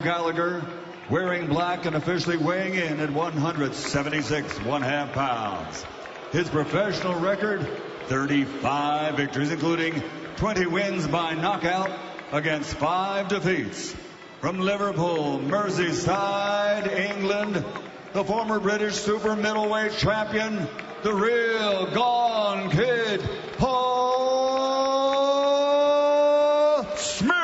Gallagher, wearing black and officially weighing in at 176 1/2 pounds. His professional record, 35 victories, including 20 wins by knockout against 5 defeats. From Liverpool, Merseyside, England, the former British super middleweight champion, the real Gone Kid, Paul Smith.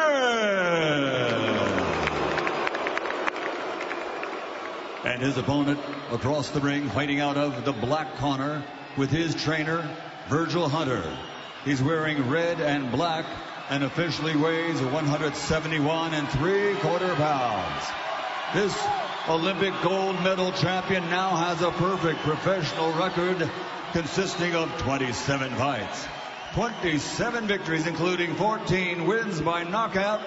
And his opponent across the ring, fighting out of the black corner with his trainer, Virgil Hunter. He's wearing red and black and officially weighs 171 3/4 pounds. This Olympic gold medal champion now has a perfect professional record consisting of 27 fights, 27 victories, including 14 wins by knockout.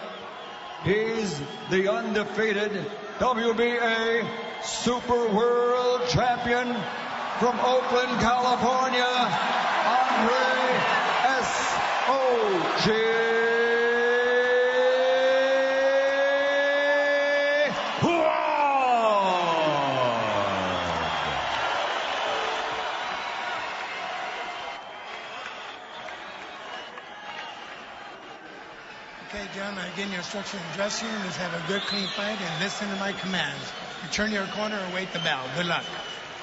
He's the undefeated WBA Super World Champion from Oakland, California, Andre S.O.J. Okay, John, I give you instruction in the dressing room is have a good, clean fight and listen to my commands. Return to your corner and wait the bell. Good luck.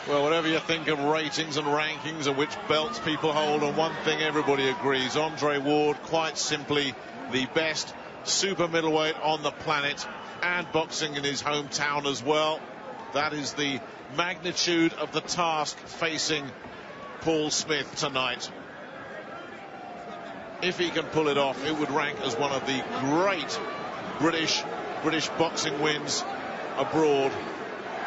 Well, whatever you think of ratings and rankings and which belts people hold, on one thing everybody agrees. Andre Ward, quite simply, the best super middleweight on the planet, and boxing in his hometown as well. That is the magnitude of the task facing Paul Smith tonight. If he can pull it off, it would rank as one of the great British boxing wins abroad.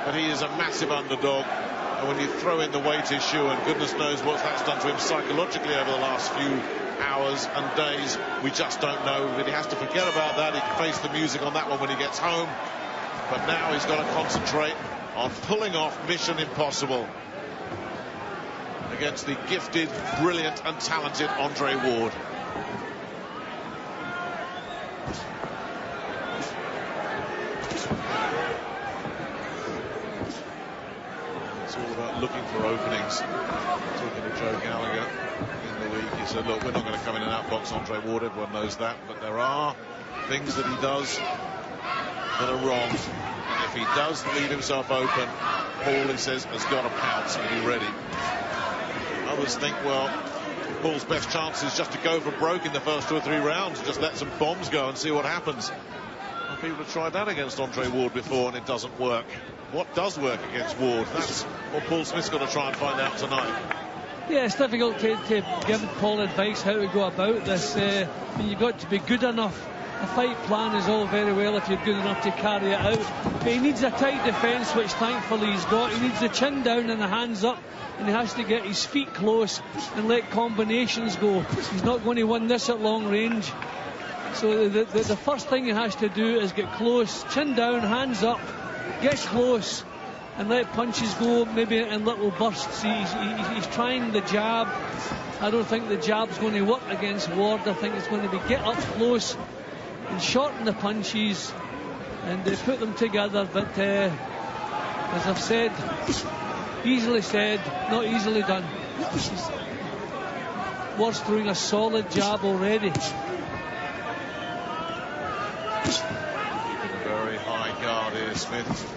But he is a massive underdog, and when you throw in the weight issue, and goodness knows what that's done to him psychologically over the last few hours and days, we just don't know. But he has to forget about that. He can face the music on that one when he gets home, but now he's got to concentrate on pulling off Mission Impossible against the gifted, brilliant and talented Andre Ward. It's all about looking for openings. Talking to Joe Gallagher in the week, he said, look, we're not going to come in and outbox Andre Ward, everyone knows that, but there are things that he does that are wrong, and if he does leave himself open, Paul, he says, has got to pounce and be ready. Others think, well, Paul's best chance is just to go for broke in the first 2 or 3 rounds, just let some bombs go and see what happens. Well, people have tried that against Andre Ward before and it doesn't work. What does work against Ward? That's what Paul Smith's got to try and find out tonight. Yeah, it's difficult to give Paul advice how to go about this. You've got to be good enough. A fight plan is all very well if you're good enough to carry it out, but he needs a tight defence, which thankfully he's got. He needs the chin down and the hands up, and he has to get his feet close and let combinations go. He's not going to win this at long range. So the first thing he has to do is get close, chin down, hands up, get close and let punches go, maybe in little bursts. He's trying the jab. I don't think the jab's going to work against Ward. I think it's going to be get up close and shorten the punches and put them together. But as I've said, easily said, not easily done. Ward's throwing a solid jab already. Very high guard here, Smith.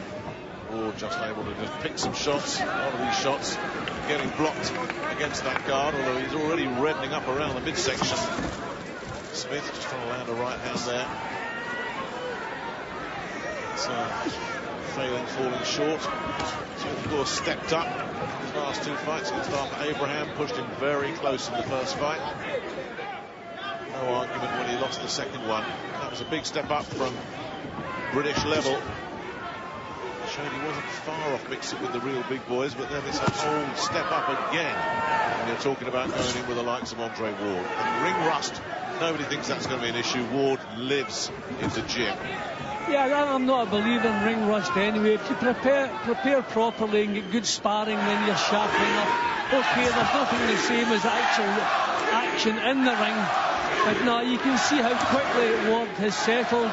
Ward just able to just pick some shots. A lot of these shots getting blocked against that guard, although he's already reddening up around the midsection. Smith just trying to land a right hand there. It's failing, falling short. Smith, of course, stepped up his last 2 fights against Arthur Abraham, pushed him very close in the first fight. No argument when he lost the second one. That was a big step up from British level. Showed he wasn't far off mixing with the real big boys, but then it's a whole step up again when you're talking about going in with the likes of Andre Ward. And ring rust, nobody thinks that's going to be an issue. Ward lives in the gym. Yeah, I'm not a believer in ring rust anyway. If you prepare properly and get good sparring, then you're sharp enough. Okay, there's nothing the same as actual action in the ring. But no, you can see how quickly Ward has settled.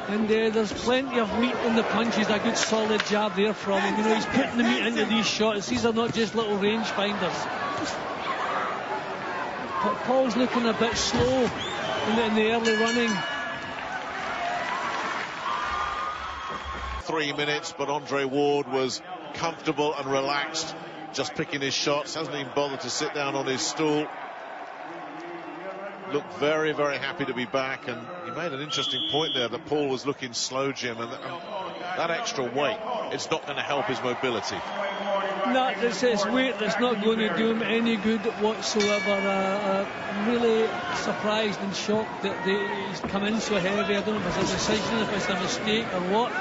And there's plenty of meat in the punches, a good solid jab there from him. You know, he's putting the meat into these shots. These are not just little range finders. Paul's looking a bit slow in the early running. 3 minutes, but Andre Ward was comfortable and relaxed, just picking his shots, hasn't even bothered to sit down on his stool. Looked very, very happy to be back, and he made an interesting point there that Paul was looking slow, Jim, and that extra weight, it's not going to help his mobility. No, it's weight that's not going to do him any good whatsoever. I'm really surprised and shocked that he's come in so heavy. I don't know if it's a decision, if it's a mistake or what,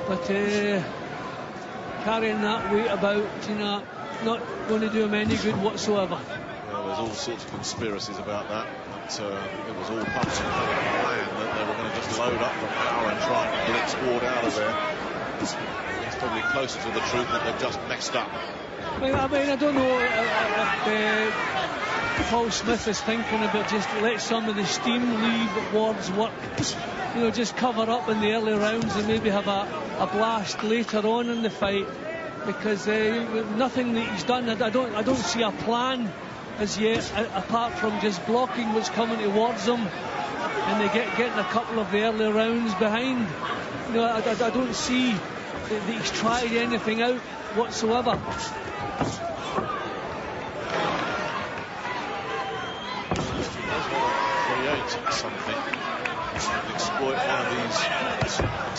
but carrying that weight about, you know, not going to do him any good whatsoever. Well, there's all sorts of conspiracies about that, but it was all part of the plan that they were going to just load up the power and try and blitz Ward out of there. It's probably closer to the truth that they've just messed up. I mean, I don't know if Paul Smith is thinking about just let some of the steam leave Ward's work. You know, just cover up in the early rounds and maybe have a blast later on in the fight, because nothing that he's done, I don't see a plan as yet, apart from just blocking what's coming towards him, and they getting a couple of the early rounds behind. You know, I don't see that he's tried anything out whatsoever. Create something, exploit one of these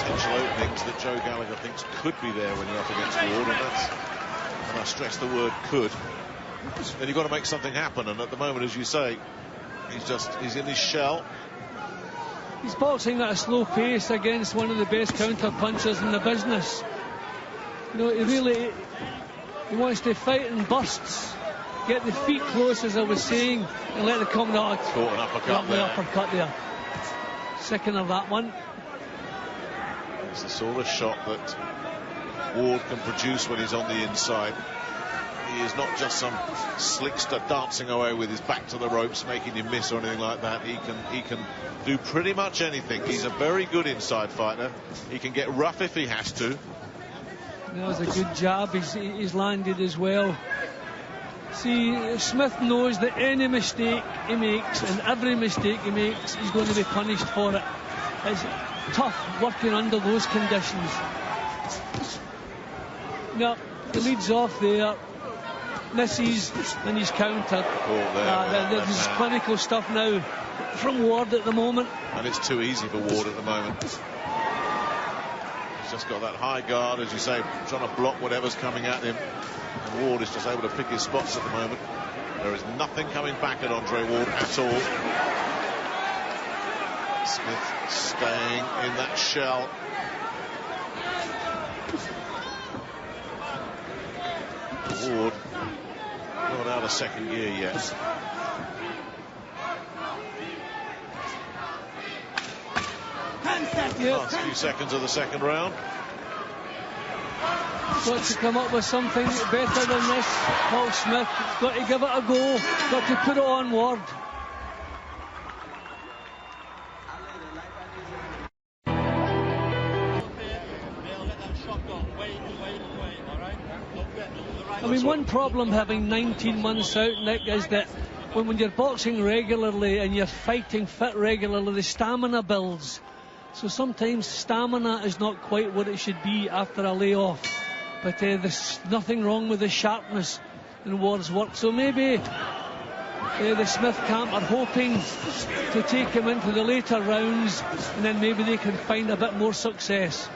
potential openings that Joe Gallagher thinks could be there when you're up against Ward, and I stress the word could. Then you've got to make something happen, and at the moment, as you say, he's in his shell. He's boxing at a slow pace against one of the best counter punchers in the business. You know, he wants to fight in bursts, get the feet close, as I was saying, and let it come out. Caught an uppercut there. Second of that one. It's the sort of shot that Ward can produce when he's on the inside. He is not just some slickster dancing away with his back to the ropes, making him miss or anything like that. He can do pretty much anything. He's a very good inside fighter. He can get rough if he has to. That was a good jab he's landed as well. See, Smith knows that any mistake he makes, and every mistake he makes, he's going to be punished for it. It's tough working under those conditions. Now, he leads off there, misses, and he's countered. There's clinical stuff now from Ward at the moment. And it's too easy for Ward at the moment. He's just got that high guard, as you say, trying to block whatever's coming at him. And Ward is just able to pick his spots at the moment. There is nothing coming back at Andre Ward at all. Smith staying in that shell. Ward not out of second gear yet. Last few seconds of the second round. Got to come up with something better than this, Paul Smith. Got to give it a go. Got to put it on Ward. I mean, one problem having 19 months out, Nick, is that when you're boxing regularly and you're fighting fit regularly, the stamina builds. So sometimes stamina is not quite what it should be after a layoff. But there's nothing wrong with the sharpness in Ward's work. So maybe the Smith camp are hoping to take him into the later rounds, and then maybe they can find a bit more success.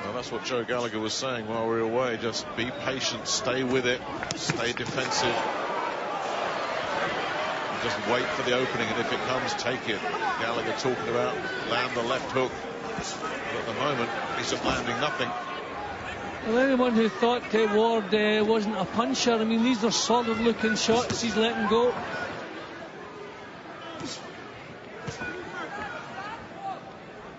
Well, that's what Joe Gallagher was saying while we were away. Just be patient, stay with it, stay defensive. Just wait for the opening, and if it comes, take it. Gallagher talking about land the left hook. But at the moment, he's just landing nothing. Well, anyone who thought Ward wasn't a puncher, I mean, these are solid looking shots he's letting go.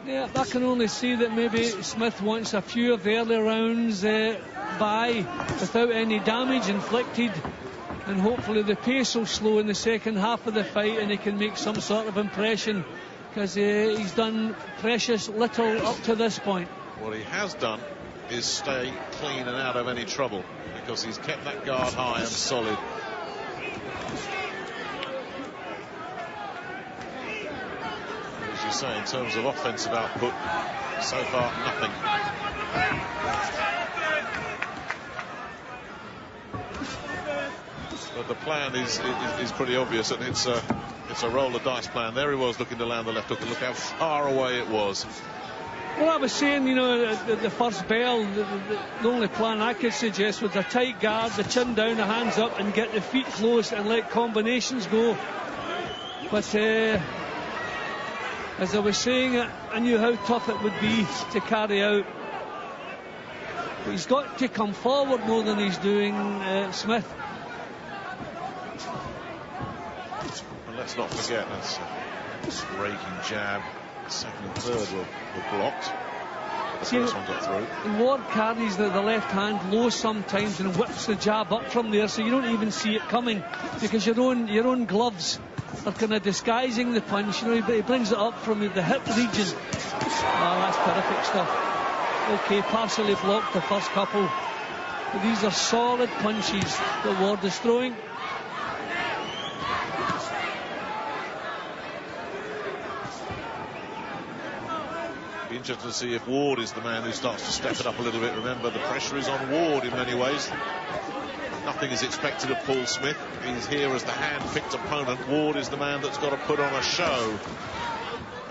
Yeah, I can only see that maybe Smith wants a few of the early rounds by without any damage inflicted, and hopefully the pace will slow in the second half of the fight and he can make some sort of impression because he's done precious little up to this point. What he has done is stay clean and out of any trouble, because he's kept that guard high and solid. As you say, in terms of offensive output, so far nothing. But the plan is pretty obvious, and it's a roll of dice plan. There he was looking to land the left hook, and look how far away it was. Well, I was saying, you know, the first bell, the only plan I could suggest was a tight guard, the chin down, the hands up, and get the feet close and let combinations go. But as I was saying, I knew how tough it would be to carry out. But he's got to come forward more than he's doing, Smith. And let's not forget, that's a raking jab. Second and third were blocked. The first one got through. And Ward carries the left hand low sometimes and whips the jab up from there, so you don't even see it coming, because your own gloves are kind of disguising the punch. You know, he brings it up from the hip region. Oh, that's terrific stuff. Okay, partially blocked the first couple. But these are solid punches that Ward is throwing. Be interested to see if Ward is the man who starts to step it up a little bit. Remember, the pressure is on Ward in many ways. Nothing is expected of Paul Smith. He's here as the hand-picked opponent. Ward is the man that's got to put on a show,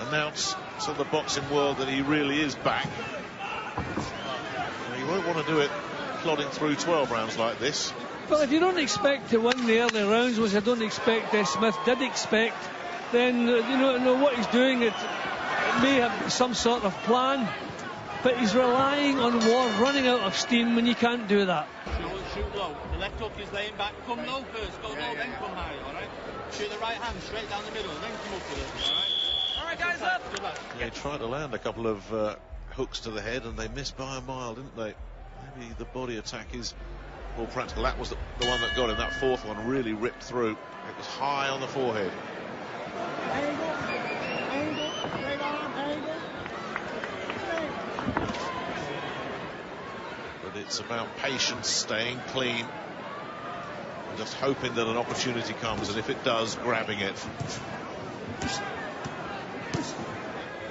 announce to the boxing world that he really is back. He won't want to do it plodding through 12 rounds like this. Well, if you don't expect to win the early rounds, which I don't expect Smith did expect, then you know what he's doing. It may have some sort of plan, but he's relying on Ward running out of steam when you can't do that. Shoot low. The left hook is laying back. Come low first. Go low, then come high. All right. Shoot the right hand straight down the middle, then come up with it. All right. All right, guys, up. They tried to land a couple of hooks to the head, and they missed by a mile, didn't they? Maybe the body attack is more practical. That was the one that got him. That fourth one really ripped through. It was high on the forehead. But it's about patience, staying clean, and just hoping that an opportunity comes, and if it does, grabbing it.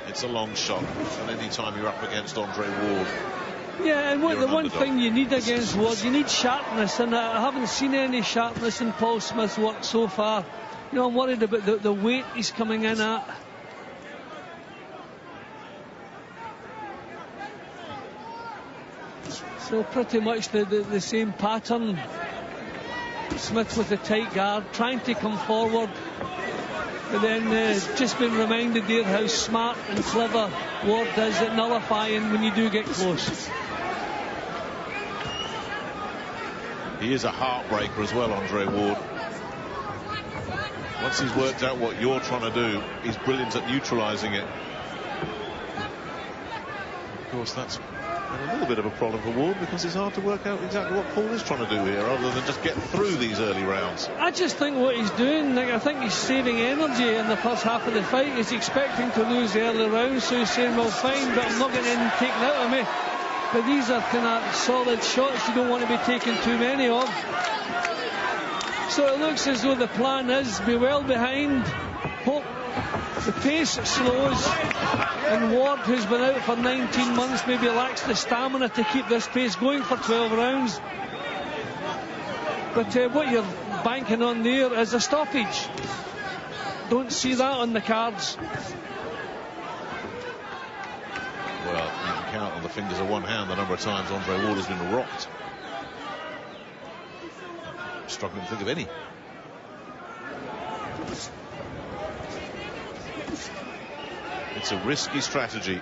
It's a long shot, and any time you're up against Andre Ward. Yeah, and the one thing you need against Ward, you need sharpness, and I haven't seen any sharpness in Paul Smith's work so far. You know, I'm worried about the weight he's coming in at. So pretty much the same pattern. Smith with the tight guard, trying to come forward, but then just been reminded there how smart and clever Ward is at nullifying when you do get close. He is a heartbreaker as well, Andre Ward. Once he's worked out what you're trying to do, he's brilliant at neutralizing it. Of course, that's a little bit of a problem for Ward, because it's hard to work out exactly what Paul is trying to do here, other than just get through these early rounds. I just think what he's doing, I think he's saving energy in the first half of the fight. He's expecting to lose the early rounds, so he's saying, well, fine, but I'm not getting anything taken out of me. But these are kind of solid shots you don't want to be taking too many of. So it looks as though the plan is be well behind, hope the pace slows, and Ward, who's been out for 19 months, maybe lacks the stamina to keep this pace going for 12 rounds. But what you're banking on there is a stoppage. Don't see that on the cards. Well, you can count on the fingers of one hand the number of times Andre Ward has been rocked. I'm struggling to think of any. It's a risky strategy,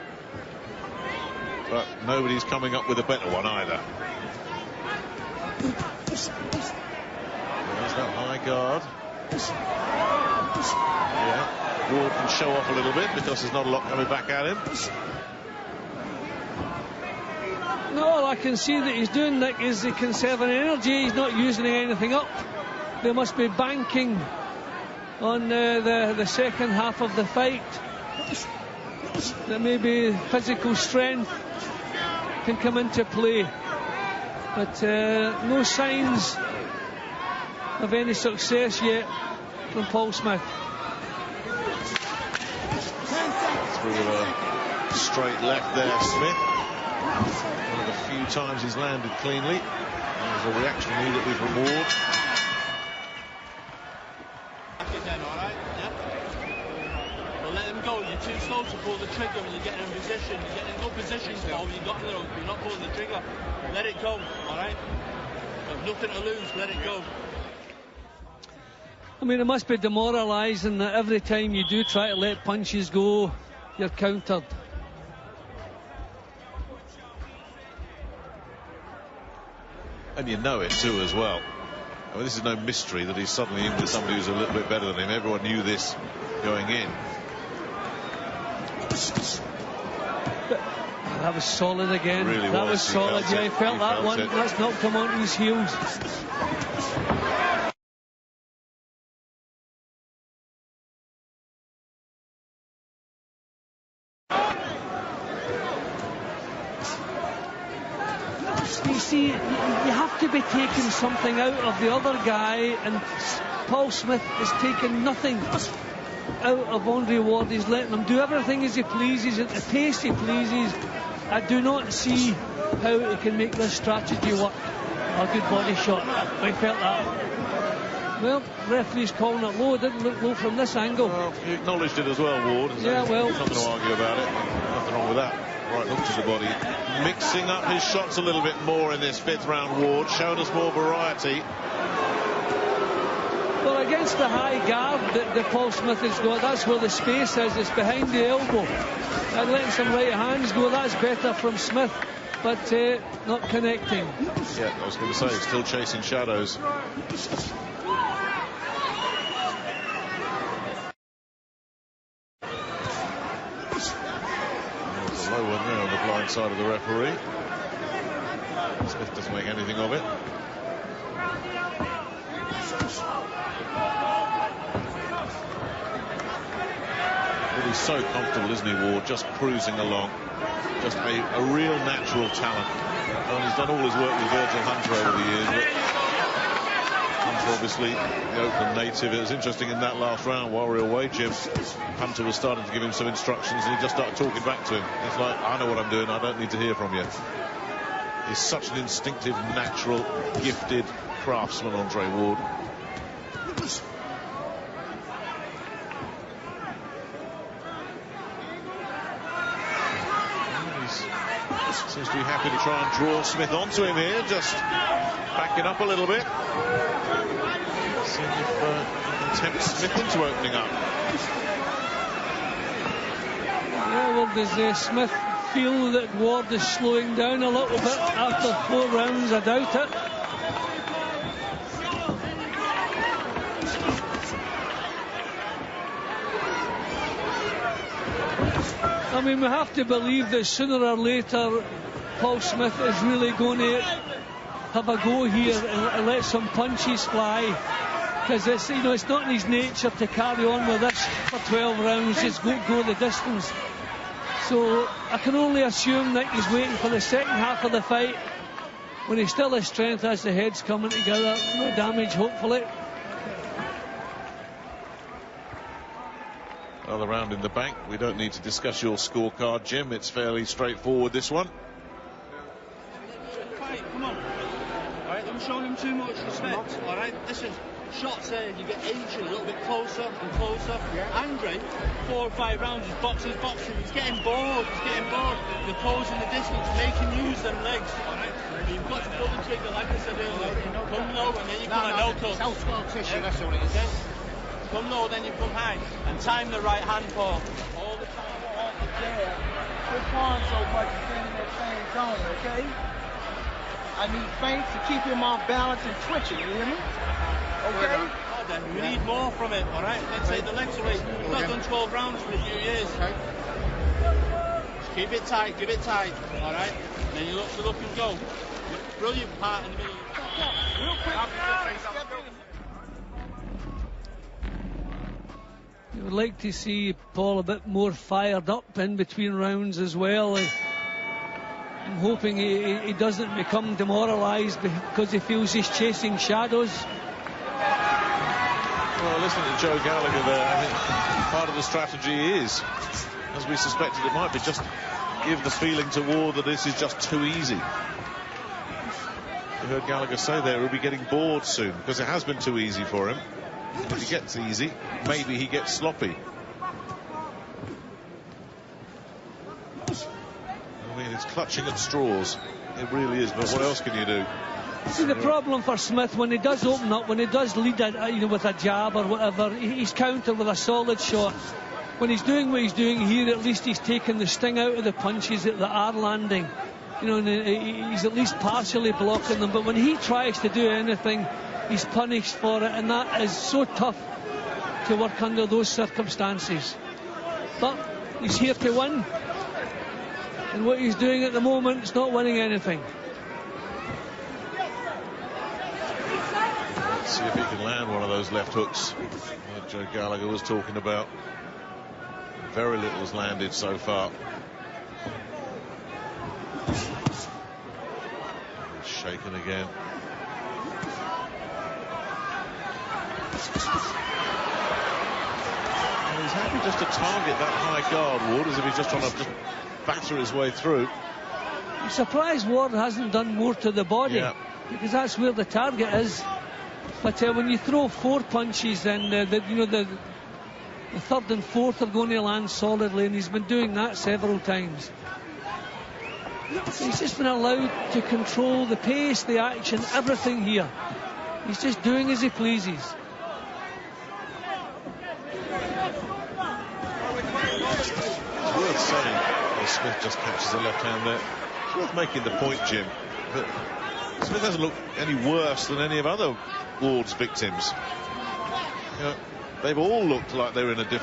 but nobody's coming up with a better one either. There's that high guard. Yeah, Ward can show off a little bit because there's not a lot coming back at him. No, all I can see that he's doing, Nick, is he conserving energy. He's not using anything up. They must be banking on the second half of the fight that maybe physical strength can come into play, but no signs of any success yet from Paul Smith. Through a straight left there, Smith. One of the few times he's landed cleanly. There's a reaction immediately from Ward. Let them go. You're too slow to pull the trigger when you're getting in position. You're getting in good positions now when you got in the rope. You're not pulling the trigger. Let it go, alright? You've nothing to lose, let it go. I mean, it must be demoralising that every time you do try to let punches go, you're countered. And you know it too as well. I mean, this is no mystery that he's suddenly in with somebody who's a little bit better than him. Everyone knew this going in. That was solid again. Really that was solid. Yeah, he felt that one. That's not come onto his heels. You see, you have to be taking something out of the other guy, and Paul Smith is taking nothing out of Andre Ward. He's letting him do everything as he pleases, at the pace he pleases. I do not see how he can make this strategy work. A good body shot. I felt that. Well, referee's calling it low. It didn't look low from this angle. Well, he acknowledged it as well, Ward. Yeah, well, he's not going to argue about it. Nothing wrong with that. Right hook to the body. Mixing up his shots a little bit more in this fifth round, Ward. Showed us more variety. Well, against the high guard that Paul Smith has got, that's where the space is. It's behind the elbow. And letting some right hands go, that's better from Smith, but not connecting. Yeah, I was going to say, still chasing shadows. There's a low one there on the blind side of the referee. Smith doesn't make anything of it. He's so comfortable, isn't he, Ward? Just cruising along. Just a real natural talent. And he's done all his work with Virgil Hunter over the years. But Hunter, obviously, the Oakland native. It was interesting in that last round while we were away, Jim. Hunter was starting to give him some instructions, and he just started talking back to him. It's like, I know what I'm doing. I don't need to hear from you. He's such an instinctive, natural, gifted craftsman, Andre Ward. Seems to be happy to try and draw Smith onto him here, just backing up a little bit. Seeing if he can tempt Smith into opening up. Yeah, well, does Smith feel that Ward is slowing down a little bit after 4 rounds? I doubt it. I mean, we have to believe that sooner or later Paul Smith is really going to have a go here and let some punches fly, because it's, you know, it's not in his nature to carry on with this for 12 rounds, just go the distance. So I can only assume that he's waiting for the second half of the fight when he still has strength as the head's coming together. No damage, hopefully. Another round in the bank. We don't need to discuss your scorecard, Jim. It's fairly straightforward, this one. Right, come on. Alright, I'm showing him too much respect. Alright, listen, shots there, you get inching a little bit closer and closer. Yeah. Andre, 4 or 5 rounds, he's boxing. He's getting bored. You're closing the distance, make him use them legs. Alright, you've got to pull the trigger, like I said earlier. Come low and then you come no touch. Self-scar tissue, that's all it is. Okay? Come low, then you come high, and time the right hand, Paul. All the time. Quit falling so much and staying in that same zone, okay? I need feints to keep him off balance and twitching, you hear me? Okay? Oh, then we need more from it, alright? Let's take the legs away. We've not done 12 rounds for a few years. Okay. Just keep it tight, alright? Then you look and go. Brilliant part in the middle. Real quick. I would like to see Paul a bit more fired up in between rounds as well. I'm hoping he doesn't become demoralised because he feels he's chasing shadows. Well, listening to Joe Gallagher there, I think part of the strategy is, as we suspected it might be, just give the feeling to Ward that this is just too easy. You heard Gallagher say there he'll be getting bored soon because it has been too easy for him. If he gets easy, maybe he gets sloppy. I mean, it's clutching at straws. It really is, but what else can you do? See, the problem for Smith, when he does open up, when he does lead with a jab or whatever, he's countered with a solid shot. When he's doing what he's doing here, at least he's taking the sting out of the punches that are landing. And he's at least partially blocking them. But when he tries to do anything, he's punished for it, and that is so tough to work under those circumstances. But he's here to win, and what he's doing at the moment is not winning anything. Let's see if he can land one of those left hooks that Joe Gallagher was talking about. Very little has landed so far. Shaken again. And he's happy just to target that high guard, Ward, as if he's just trying to batter his way through. I'm surprised Ward hasn't done more to the body, because that's where the target is. But when you throw 4 punches, and the third and fourth are going to land solidly, and he's been doing that several times. He's just been allowed to control the pace, the action, everything here. He's just doing as he pleases. It's worth saying, Smith just catches the left hand there. It's worth making the point, Jim, that Smith hasn't looked any worse than any of other Ward's victims. They've all looked like they were in at a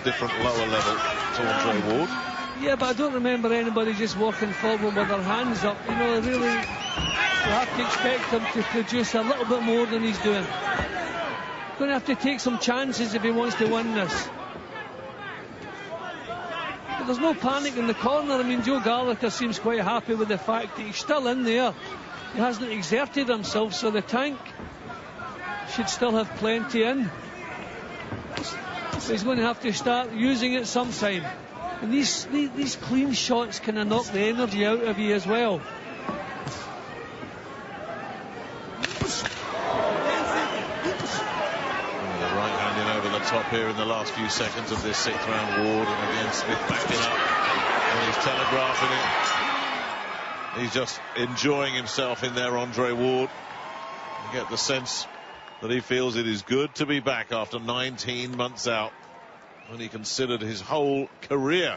different lower level to Andre Ward. Yeah, but I don't remember anybody just walking forward with their hands up. Really, you have to expect him to produce a little bit more than he's doing. Going to have to take some chances if he wants to win this. But there's no panic in the corner. I mean, Joe Gallagher seems quite happy with the fact that he's still in there. He hasn't exerted himself, so the tank should still have plenty in. So he's going to have to start using it sometime. And these clean shots kind of knock the energy out of you as well. The right hand in over the top here in the last few seconds of this 6th round, Ward, and again Smith backing up, and he's telegraphing it. He's just enjoying himself in there, Andre Ward. You get the sense that he feels it is good to be back after 19 months out, when he considered his whole career.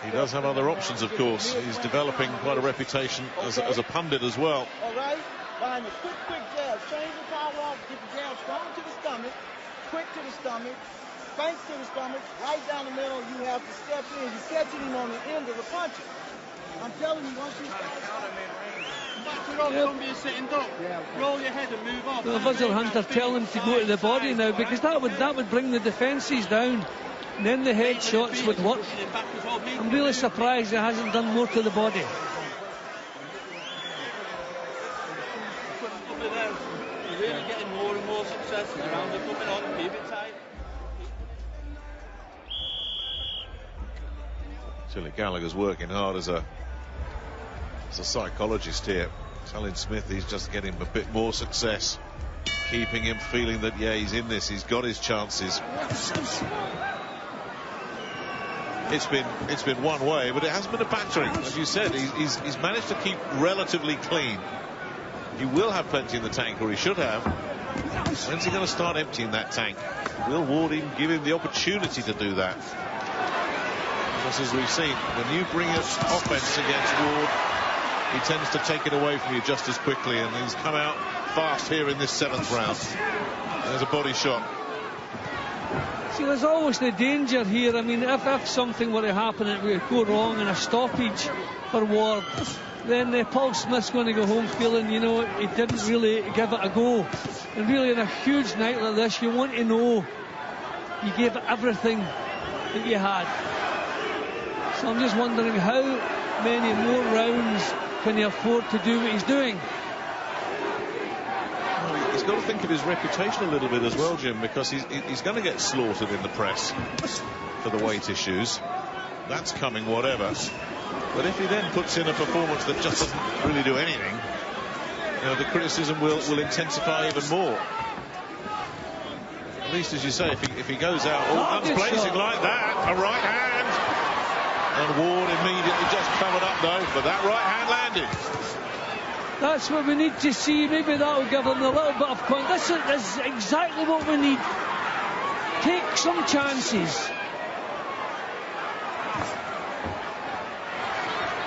He does have other options, of course. He's developing quite a reputation as a pundit as well. All right, behind the quick jab, change the power off, get the jab strong to the stomach, quick to the stomach, feint to the stomach, right down the middle. You have to step in. You're catching him on the end of the punches. I'm telling you, once you start don't be a sitting duck. Roll your head and move off. The Buzzer Hunter tell him to go to the body now, because that would bring the defences down, and then the head shots would work. I'm really surprised he hasn't done more to the body. You're really getting more and more success around the coming on, keep it tight. Actually, Gallagher's working hard as a psychologist here, telling Smith he's just getting a bit more success, keeping him feeling that he's in this, he's got his chances. It's been one way, but it hasn't been a battering. As you said, he's managed to keep relatively clean. He will have plenty in the tank, or he should have. When's he going to start emptying that tank? Will Ward even give him the opportunity to do that? Just as we've seen, when you bring an offense against Ward, he tends to take it away from you just as quickly, and he's come out fast here in this 7th round. There's a body shot. See, there's always the danger here. I mean, if something were to happen, it would go wrong in a stoppage for Ward, then Paul Smith's going to go home feeling, he didn't really give it a go. And really, in a huge night like this, you want to know you gave everything that you had. So I'm just wondering how many more rounds can he afford to do what he's doing. Well, he's got to think of his reputation a little bit as well, Jim, because he's going to get slaughtered in the press for the weight issues. That's coming whatever. But if he then puts in a performance that just doesn't really do anything, the criticism will intensify even more. At least, as you say, if he goes out all guns blazing like that, a right hand, and Ward immediately just covered up though, but that right hand landed. That's what we need to see. Maybe that will give him a little bit of confidence. This is exactly what we need. Take some chances.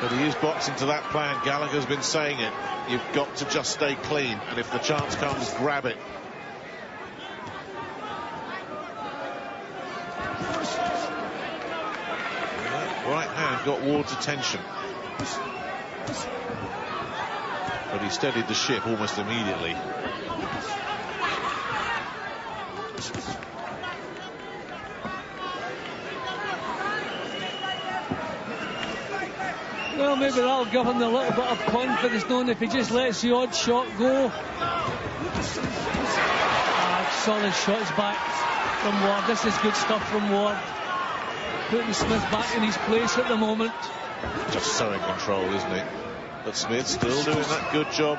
But he is boxing to that plan. Gallagher's been saying it. You've got to just stay clean, and if the chance comes, grab it. Right hand got Ward's attention, but he steadied the ship almost immediately. Well, maybe that'll give him a little bit of confidence, knowing if he just lets the odd shot go. Solid shots back from Ward. This is good stuff from Ward. Putting Smith back in his place at the moment. Just so in control, isn't he? But Smith still doing that good job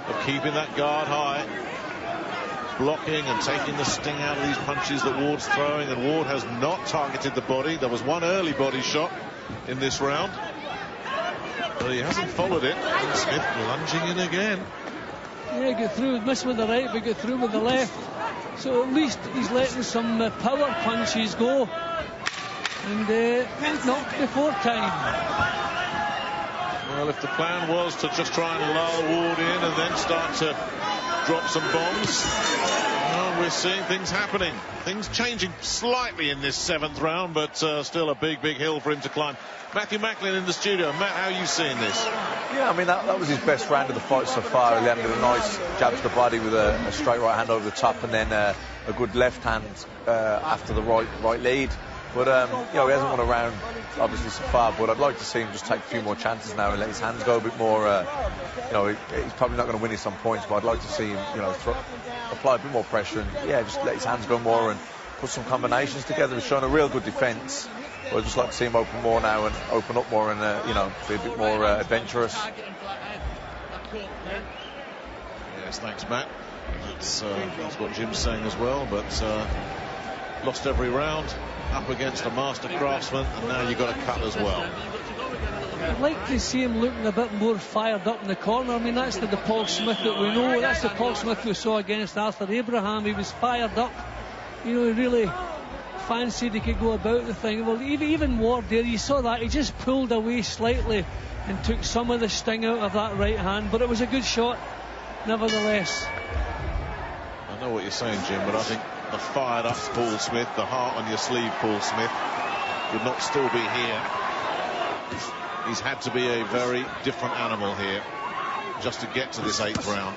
of keeping that guard high, blocking and taking the sting out of these punches that Ward's throwing. And Ward has not targeted the body. There was one early body shot in this round, but he hasn't followed it. And Smith lunging in again. Yeah, get through, miss with the right, but get through with the left. So at least he's letting some power punches go. And not before time. Well, if the plan was to just try and lull Ward in and then start to drop some bombs, well, we're seeing things happening. Things changing slightly in this 7th round, but still a big hill for him to climb. Matthew Macklin in the studio. Matt, how are you seeing this? Yeah, I mean, that was his best round of the fight so far. He landed a nice jab to the body with a straight right hand over the top, and then a good left hand after the right lead. But, he hasn't won a round, obviously, so far, but I'd like to see him just take a few more chances now and let his hands go a bit more. He's probably not going to win it some points, but I'd like to see him, apply a bit more pressure and, just let his hands go more and put some combinations together. He's shown a real good defence. But I'd just like to see him open more now and open up more and, be a bit more adventurous. Yes, thanks, Matt. That's what Jim's saying as well, but lost every round. Up against a master craftsman, and now you've got to cut as well. I'd like to see him looking a bit more fired up in the corner. I mean, that's the Paul Smith that we know. That's the Paul Smith we saw against Arthur Abraham. He was fired up. He really fancied he could go about the thing. Well, even Ward there, you saw that. He just pulled away slightly and took some of the sting out of that right hand. But it was a good shot, nevertheless. I know what you're saying, Jim, but I think the fired up Paul Smith, the heart on your sleeve Paul Smith, would not still be here. He's had to be a very different animal here just to get to this 8th round.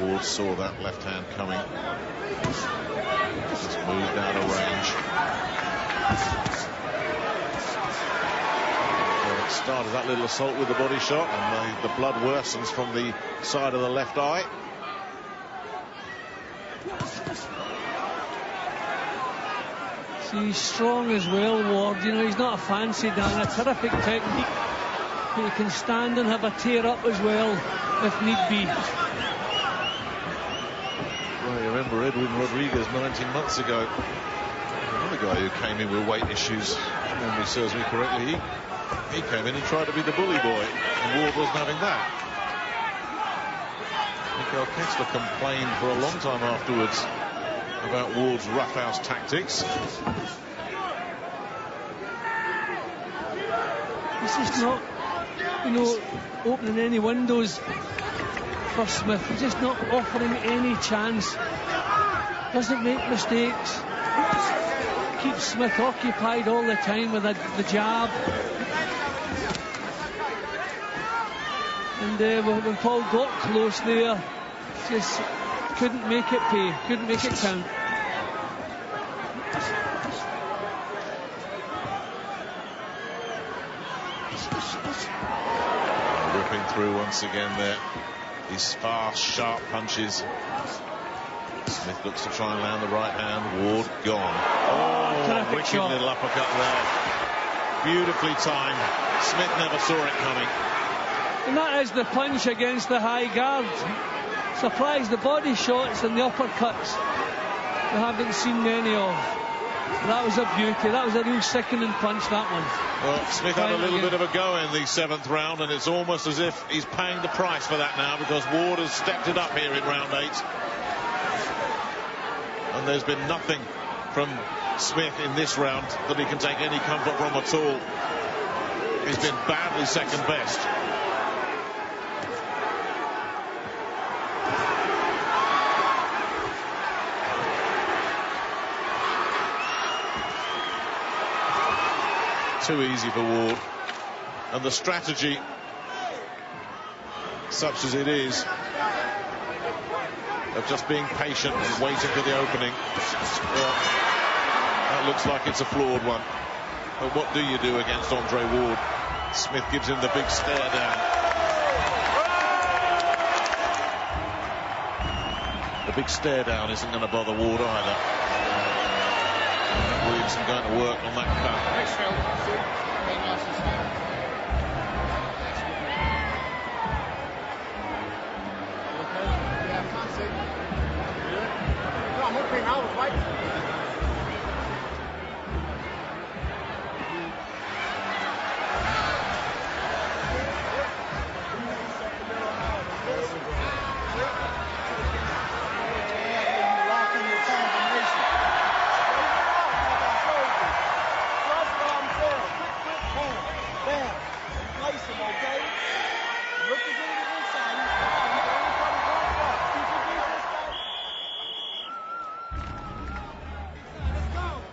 Ward saw that left hand coming. Just moved out of range. Started that little assault with the body shot, and the blood worsens from the side of the left eye. See, he's strong as well, Ward. He's not a fancy down, a terrific technique. But he can stand and have a tear up as well, if need be. Well, you remember Edwin Rodriguez 19 months ago. Another guy who came in with weight issues, if memory serves me correctly. He came in and tried to be the bully boy, and Ward wasn't having that. Mikael Kessler complained for a long time afterwards about Ward's roughhouse tactics. This is not, opening any windows for Smith. He's just not offering any chance. Doesn't make mistakes. Keeps Smith occupied all the time with the jab. And when Paul got close there, just couldn't make it pay, couldn't make it count. Ripping through once again there. These fast, sharp punches. Smith looks to try and land the right hand. Ward gone. Oh, wicked little uppercut there. Beautifully timed. Smith never saw it coming. And that is the punch against the high guard. Surprised the body shots and the uppercuts we haven't seen many of. That was a beauty. That was a real sickening punch, that one. Well, Smith had a little bit of a go in the 7th round, and it's almost as if he's paying the price for that now, because Ward has stepped it up here in round 8. And there's been nothing from Smith in this round that he can take any comfort from at all. He's been badly second best. Too easy for Ward, and the strategy, such as it is, of just being patient and waiting for the opening, well, that looks like it's a flawed one. But what do you do against Andre Ward? Smith gives him the big stare down. The big stare down isn't going to bother Ward either. Williamson going to work on that cut.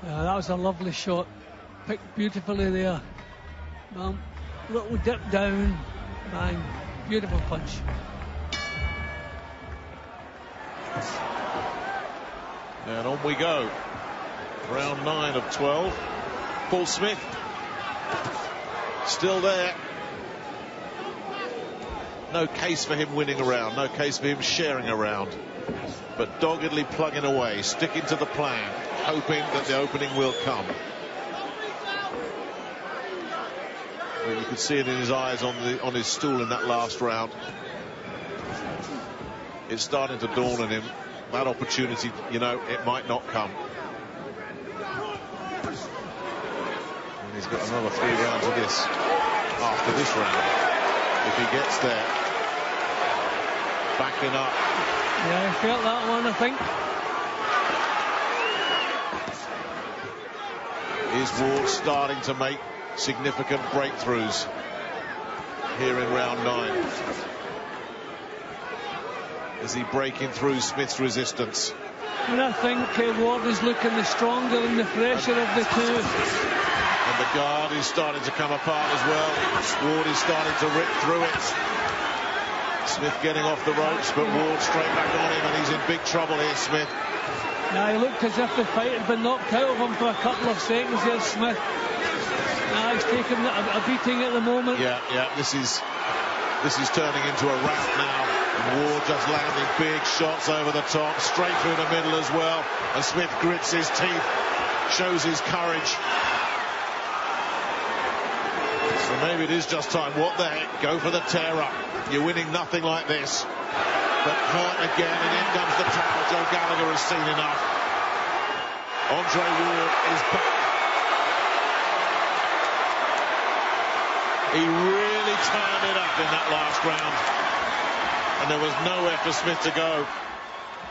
That was a lovely shot, picked beautifully there. Little dip down, bang, beautiful punch. And on we go. Round 9 of 12. Paul Smith still there. No case for him winning a round, no case for him sharing a round, but doggedly plugging away, sticking to the plan, hoping that the opening will come. Well, you could see it in his eyes on his stool in that last round. It's starting to dawn on him. That opportunity, you know, it might not come. And he's got another 3 rounds of this after this round. If he gets there, backing up. Yeah, I felt that one, I think. Is Ward starting to make significant breakthroughs here in round 9? Is he breaking through Smith's resistance? And I think Ward is looking the stronger in the pressure of the two. And the guard is starting to come apart as well. Ward is starting to rip through it. Smith getting off the ropes, but Ward straight back on him, and he's in big trouble here, Smith. Now he looked as if the fight had been knocked out of him for a couple of seconds here, Smith. Now he's taking a beating at the moment. Yeah, this is turning into a wrap now. And Ward just landing big shots over the top, straight through the middle as well. And Smith grits his teeth, shows his courage. So maybe it is just time. What the heck? Go for the tear up. You're winning nothing like this. But hurt again, and in comes the towel. Joe Gallagher has seen enough. Andre Ward is back. He really turned it up in that last round. And there was nowhere for Smith to go.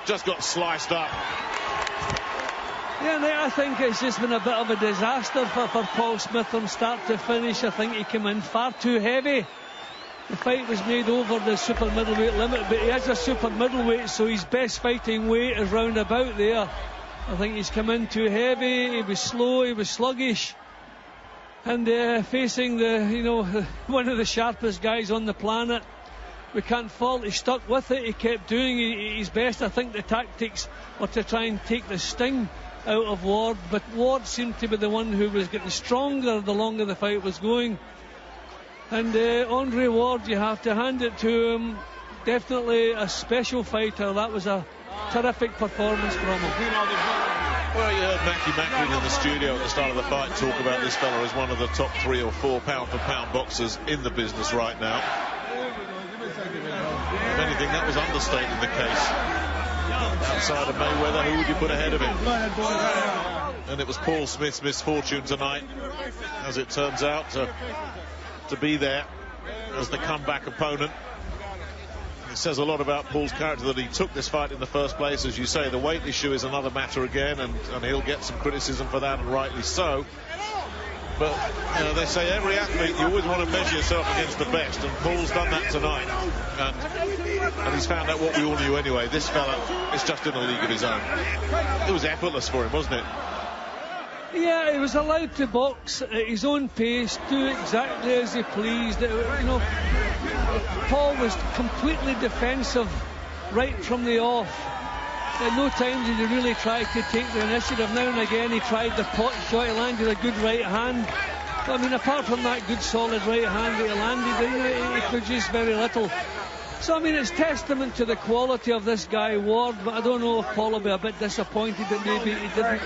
Just got sliced up. Yeah, I think it's just been a bit of a disaster for Paul Smith from start to finish. I think he came in far too heavy. The fight was made over the super middleweight limit, but he is a super middleweight, so his best fighting weight is round about there. I think he's come in too heavy. He was slow, he was sluggish, and facing one of the sharpest guys on the planet. we can't fault. He stuck with it. He kept doing his best. I think the tactics were to try and take the sting out of Ward, but Ward seemed to be the one who was getting stronger the longer the fight was going. And Andre Ward, you have to hand it to him, definitely a special fighter. That was a terrific performance from him. Well, you heard Mackie Macklin in the studio at the start of the fight talk about this fella as one of the top 3 or 4 pound-for-pound boxers in the business right now. If anything, that was understating the case. Outside of Mayweather, who would you put ahead of him? And it was Paul Smith's misfortune tonight, as it turns out, to be there as the comeback opponent. It says a lot about Paul's character that he took this fight in the first place. As you say, the weight issue is another matter again, and he'll get some criticism for that, and rightly so. But you know, they say every athlete, you always want to measure yourself against the best, and Paul's done that tonight. And he's found out what we all knew anyway. This fella is just in a league of his own. It was effortless for him, wasn't it? Yeah, he was allowed to box at his own pace, do exactly as he pleased. You know, Paul was completely defensive right from the off. At no time did he really try to take the initiative. Now and again he tried the pot shot. He landed a good right hand. But, I mean, apart from that good solid right hand that he landed, he produced very little. So, I mean, it's testament to the quality of this guy Ward, but I don't know if Paul will be a bit disappointed that maybe he didn't,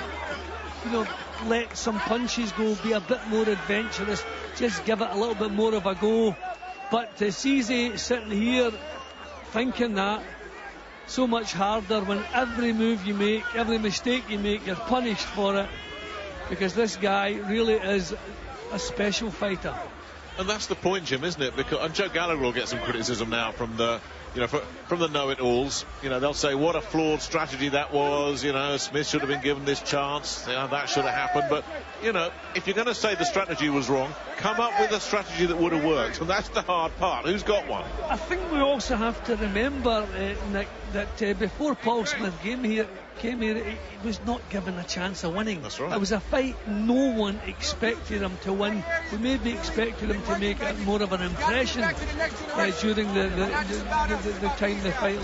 you know, let some punches go, be a bit more adventurous, just give it a little bit more of a go. But it's easy sitting here thinking that so much harder when every move you make, every mistake you make, you're punished for it, because this guy really is a special fighter. And that's the point, Jim, isn't it? Because and Joe Gallagher will get some criticism now from the, you know, from the know-it-alls. You know, they'll say what a flawed strategy that was. You know, Smith should have been given this chance. You know, that should have happened. But you know, if you're going to say the strategy was wrong, come up with a strategy that would have worked. And that's the hard part. Who's got one? I think we also have to remember, Nick, that before Paul Smith came here, he was not given a chance of winning. That's right. It was a fight no one expected him to win. We maybe expected him to make it more of an impression during the time the fight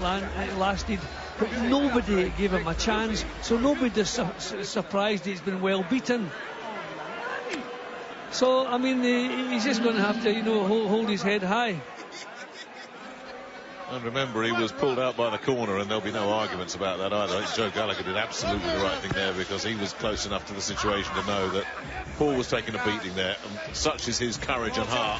lasted. But nobody gave him a chance, so nobody's surprised he's been well beaten. So, I mean, he's just going to have to, you know, hold his head high. And remember, he was pulled out by the corner, and there'll be no arguments about that either. Joe Gallagher did absolutely the right thing there, because he was close enough to the situation to know that Paul was taking a beating there, and such is his courage and heart,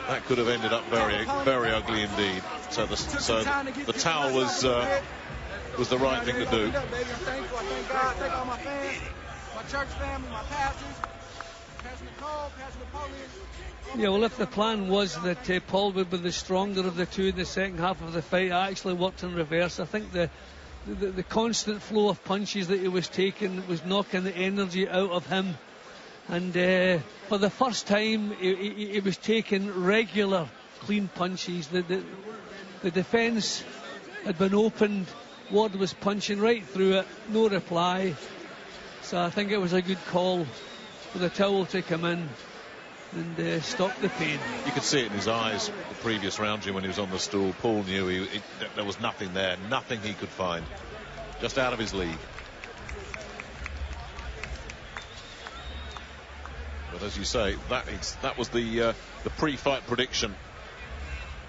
that could have ended up very, very ugly indeed. So the towel was the right thing to do. I thank all my fans, my church family, my pastors, Pastor Nicole, Pastor Napoleon. Yeah, well, if the plan was that Paul would be the stronger of the two in the second half of the fight, I actually worked in reverse. I think the constant flow of punches that he was taking was knocking the energy out of him. And for the first time, he was taking regular, clean punches. The defence had been opened. Ward was punching right through it, no reply. So I think it was a good call for the towel to come in and stop the pain. You could see it in his eyes the previous round, Jim, when he was on the stool. Paul knew there was nothing there, nothing he could find, just out of his league. But as you say, that was the pre-fight prediction.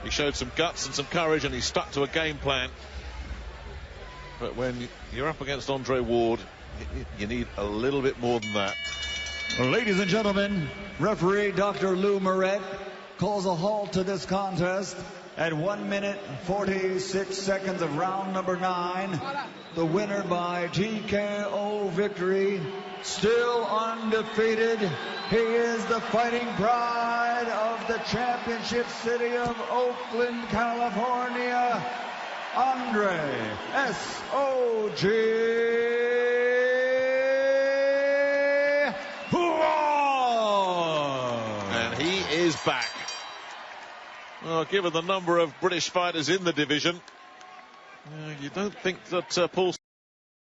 He showed some guts and some courage, and he stuck to a game plan. But when you're up against Andre Ward, you need a little bit more than that. Ladies and gentlemen, referee Dr. Lou Moret calls a halt to this contest at 1 minute 46 seconds of round number 9. The winner by TKO victory, still undefeated. He is the fighting pride of the championship city of Oakland, California, Andre S.O.G. And he is back. Well, given the number of British fighters in the division, you don't think that Paul